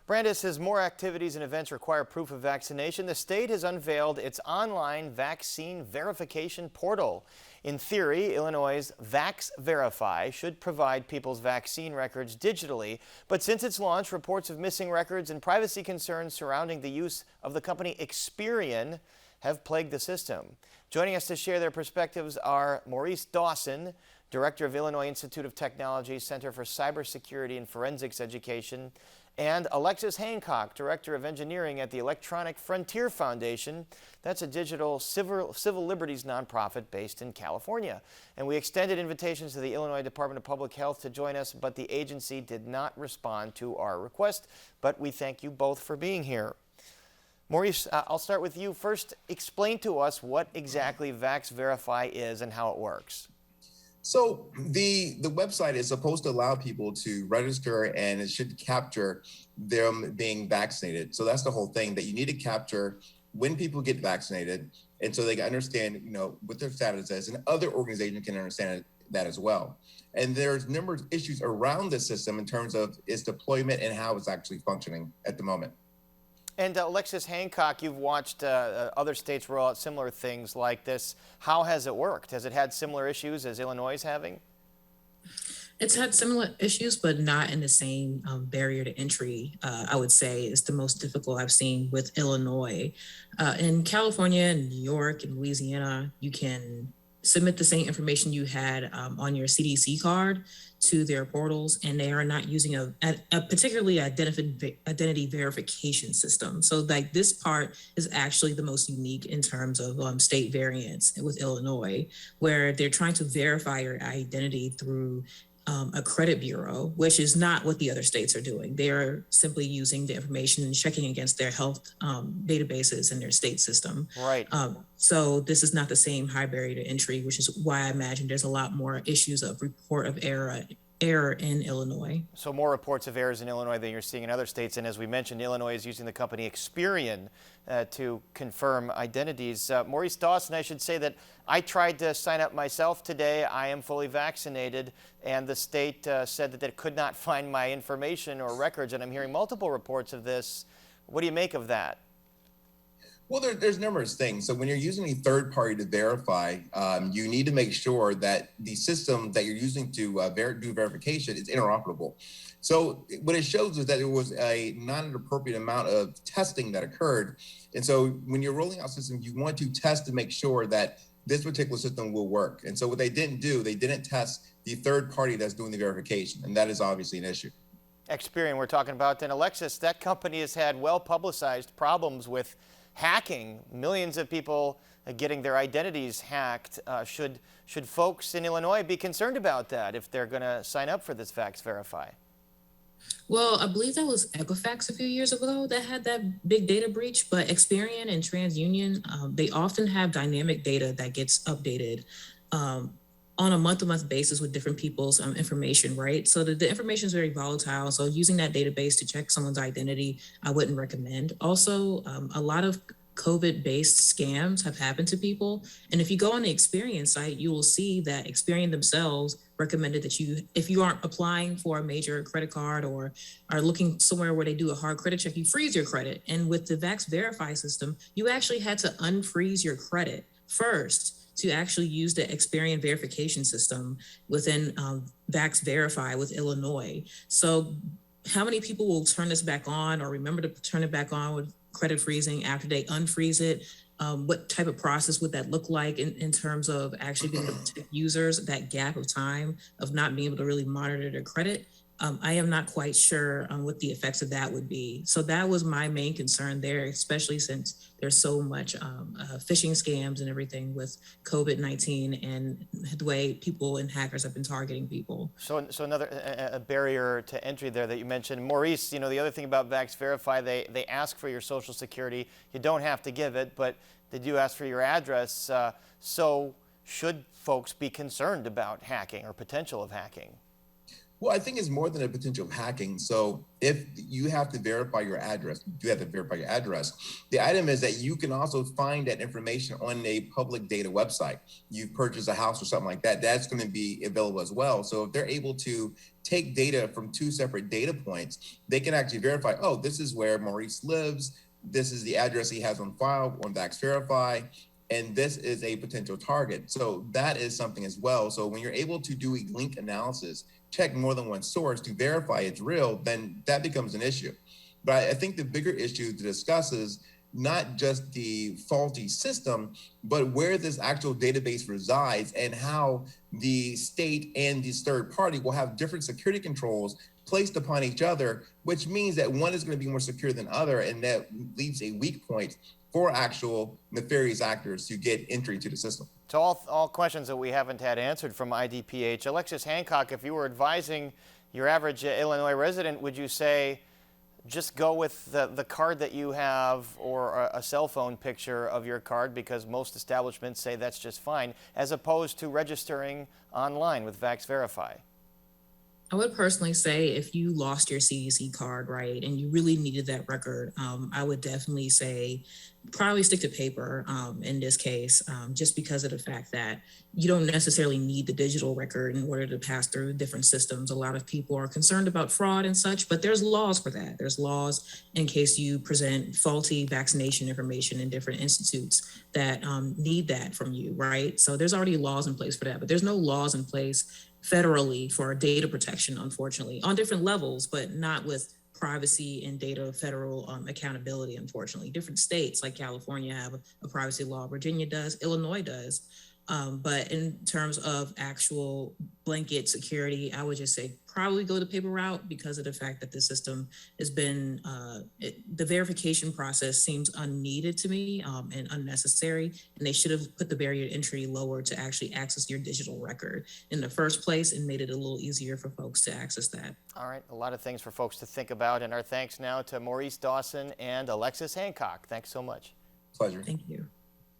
Brandis, as more activities and events require proof of vaccination, the state has unveiled its online vaccine verification portal. In theory, Illinois' Vax Verify should provide people's vaccine records digitally, but since its launch, reports of missing records and privacy concerns surrounding the use of the company Experian have plagued the system. Joining us to share their perspectives are Maurice Dawson, Director of Illinois Institute of Technology Center for Cybersecurity and Forensics Education, and Alexis Hancock, Director of Engineering at the Electronic Frontier Foundation. That's a digital civil liberties nonprofit based in California. And we extended invitations to the Illinois Department of Public Health to join us, but the agency did not respond to our request. But we thank you both for being here. Maurice, I'll start with you. First, explain to us what exactly Vax Verify is and how it works. So the website is supposed to allow people to register, and it should capture them being vaccinated. So that's the whole thing, that you need to capture when people get vaccinated, and so they can understand, what their status is, and other organizations can understand that as well. And there's numerous issues around the system in terms of its deployment and how it's actually functioning at the moment. And Alexis Hancock, you've watched other states roll out similar things like this. How has it worked? Has it had similar issues as Illinois is having? It's had similar issues, but not in the same barrier to entry, I would say, is the most difficult I've seen with Illinois. In California and New York and Louisiana, you can submit the same information you had on your CDC card to their portals, and they are not using a particularly identity verification system. So like this part is actually the most unique in terms of state variants with Illinois, where they're trying to verify your identity through a credit bureau, which is not what the other states are doing. They're simply using the information and checking against their health databases in their state system. Right. So this is not the same high barrier to entry, which is why I imagine there's a lot more issues of report of error in Illinois. So more reports of errors in Illinois than you're seeing in other states. And as we mentioned, Illinois is using the company Experian to confirm identities. Maurice Dawson, I should say that I tried to sign up myself today. I am fully vaccinated, and the state said that it could not find my information or records, and I'm hearing multiple reports of this. What do you make of that? Well, there's numerous things. So when you're using a third party to verify, you need to make sure that the system that you're using to do verification is interoperable. So what it shows is that there was a non-appropriate amount of testing that occurred. And so when you're rolling out systems, you want to test to make sure that this particular system will work. And so what they didn't do, they didn't test the third party that's doing the verification. And that is obviously an issue. Experian we're talking about. And Alexis, that company has had well-publicized problems with hacking, millions of people getting their identities hacked. Should folks in Illinois be concerned about that if they're going to sign up for this Vax Verify? Well, I believe that was Equifax a few years ago that had that big data breach, but Experian and TransUnion, they often have dynamic data that gets updated on a month-to-month basis with different people's information, right? So the information is very volatile. So using that database to check someone's identity, I wouldn't recommend. Also, a lot of COVID-based scams have happened to people. And if you go on the Experian site, you will see that Experian themselves recommended that if you aren't applying for a major credit card or are looking somewhere where they do a hard credit check, you freeze your credit. And with the Vax Verify system, you actually had to unfreeze your credit first to actually use the Experian verification system within Vax Verify with Illinois. So how many people will turn this back on or remember to turn it back on with credit freezing after they unfreeze it? What type of process would that look like in terms of actually being able to protect users, that gap of time of not being able to really monitor their credit? I am not quite sure what the effects of that would be. So that was my main concern there, especially since there's so much phishing scams and everything with COVID-19 and the way people and hackers have been targeting people. So another a barrier to entry there that you mentioned. Maurice, the other thing about Vax Verify, they ask for your Social Security. You don't have to give it, but they do ask for your address. So should folks be concerned about hacking or potential of hacking? Well, I think it's more than a potential of hacking. So if you have to verify your address, you have to verify your address. The item is that you can also find that information on a public data website. You've purchased a house or something like that, that's going to be available as well. So if they're able to take data from two separate data points, they can actually verify, oh, this is where Maurice lives. This is the address he has on file on Vax Verify, and this is a potential target. So that is something as well. So when you're able to do a link analysis, check more than one source to verify it's real, then that becomes an issue. But I think the bigger issue to discuss is not just the faulty system, but where this actual database resides and how the state and this third party will have different security controls placed upon each other, which means that one is going to be more secure than other, and that leaves a weak point for actual nefarious actors to get entry to the system. To all questions that we haven't had answered from IDPH, Alexis Hancock, if you were advising your average Illinois resident, would you say just go with the card that you have or a cell phone picture of your card, because most establishments say that's just fine, as opposed to registering online with Vax Verify? I would personally say if you lost your CDC card, right, and you really needed that record, I would definitely say probably stick to paper in this case, just because of the fact that you don't necessarily need the digital record in order to pass through different systems. A lot of people are concerned about fraud and such, but there's laws for that. There's laws in case you present faulty vaccination information in different institutes that need that from you, right? So there's already laws in place for that, but there's no laws in place federally for data protection, unfortunately, on different levels, but not with privacy and data federal accountability, unfortunately. Different states like California have a privacy law, Virginia does, Illinois does. But in terms of actual blanket security, I would just say probably go the paper route because of the fact that the system has been, the verification process seems unneeded to me and unnecessary. And they should have put the barrier to entry lower to actually access your digital record in the first place and made it a little easier for folks to access that. All right, a lot of things for folks to think about. And our thanks now to Maurice Dawson and Alexis Hancock. Thanks so much. Pleasure. Thank you.